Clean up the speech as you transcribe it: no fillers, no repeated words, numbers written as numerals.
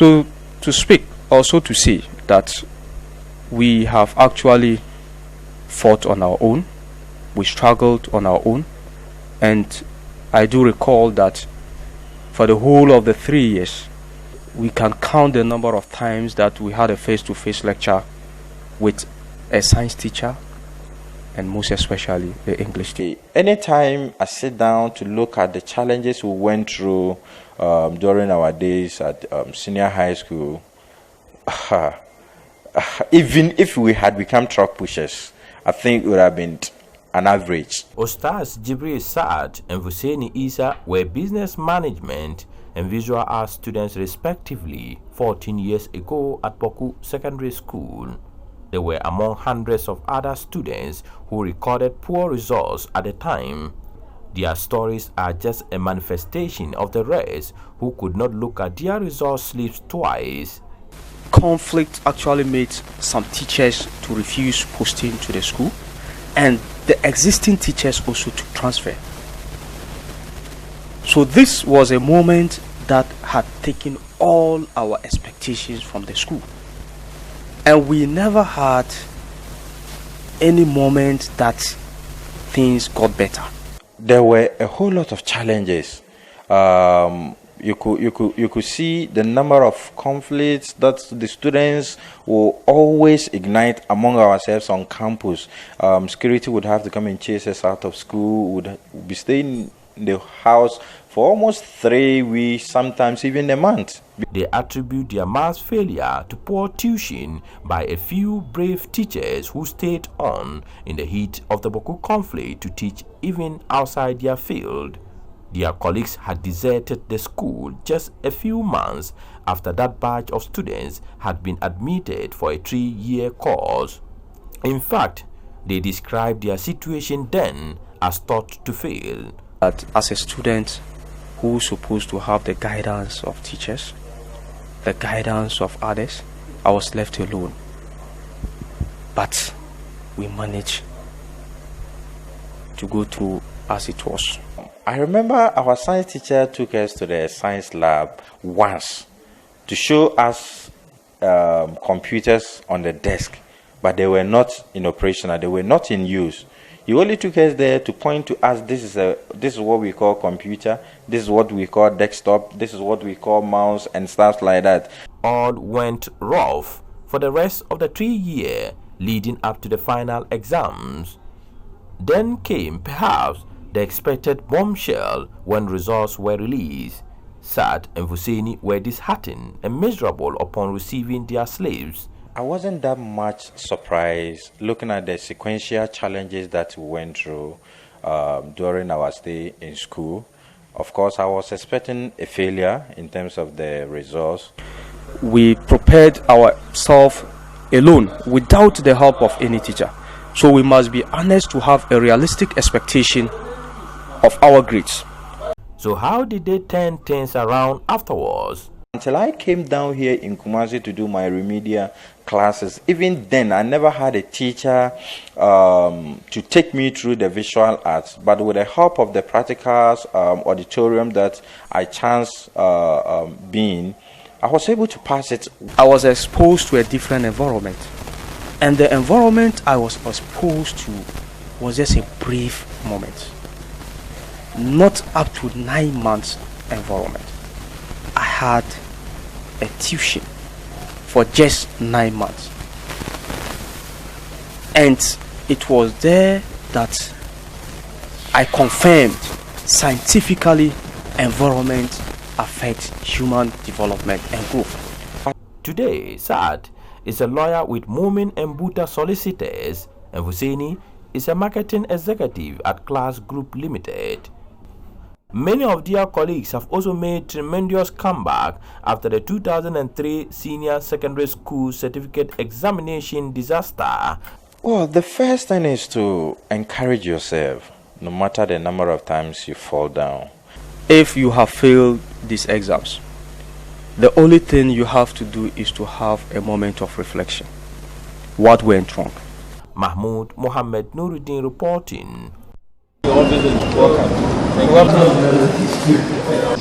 So to speak, also to say that we have actually fought on our own, we struggled on our own, and I do recall that for the whole of the 3 years, we can count the number of times that we had a face-to-face lecture with a science teacher, and most especially the English teacher. Anytime I sit down to look at the challenges we went through during our days at senior high school, even if we had become truck pushers, I think it would have been an average. Ostaz Jibril Saad and Husseini Isa were business management and visual arts students respectively 14 years ago at Bawku Secondary School. They were among hundreds of other students who recorded poor results at the time. Their stories are just a manifestation of the rest who could not look at their result slips twice. Conflict actually made some teachers to refuse posting to the school, and the existing teachers also to transfer. So this was a moment that had taken all our expectations from the school, and we never had any moment that things got better. There were a whole lot of challenges. You could see the number of conflicts that the students will always ignite among ourselves on campus. Security would have to come and chase us out of school, would be staying in the house for almost 3 weeks, sometimes even a month. They attribute their maths failure to poor tuition by a few brave teachers who stayed on in the heat of the Bawku conflict to teach even outside their field. Their colleagues had deserted the school just a few months after that batch of students had been admitted for a 3-year course. In fact, they described their situation then as thought to fail. But as a student who's supposed to have the guidance of teachers, the guidance of others, I was left alone. But we managed to go through as it was. I remember our science teacher took us to the science lab once to show us computers on the desk, but they were not in operation, they were not in use. He only took us there to point to us, this is what we call computer, this is what we call desktop, this is what we call mouse, and stuff like that. All went rough for the rest of the 3 years leading up to the final exams. Then came perhaps the expected bombshell when results were released. Saad and Husseini were disheartened and miserable upon receiving their slips. I wasn't that much surprised looking at the sequential challenges that we went through during our stay in school. Of course, I was expecting a failure in terms of the results. We prepared ourselves alone without the help of any teacher. So we must be honest to have a realistic expectation of our grades. So how did they turn things around afterwards? Until I came down here in Kumasi to do my remedial classes, even then I never had a teacher to take me through the visual arts, but with the help of the practicals auditorium that I chanced being, I was able to pass it. I was exposed to a different environment, and the environment I was exposed to was just a brief moment, not up to 9 months environment. I had a tuition for just 9 months, and it was there that I confirmed scientifically environment affects human development and growth. Today, Saad is a lawyer with Moomin and Buta Solicitors, and Husseini is a marketing executive at Class Group Limited. Many of their colleagues have also made tremendous comeback after the 2003 Senior Secondary School Certificate Examination disaster. Well, the first thing is to encourage yourself, no matter the number of times you fall down. If you have failed these exams, the only thing you have to do is to have a moment of reflection. What went wrong? Mahmud Mohammed-Nurudeen reporting. Welcome.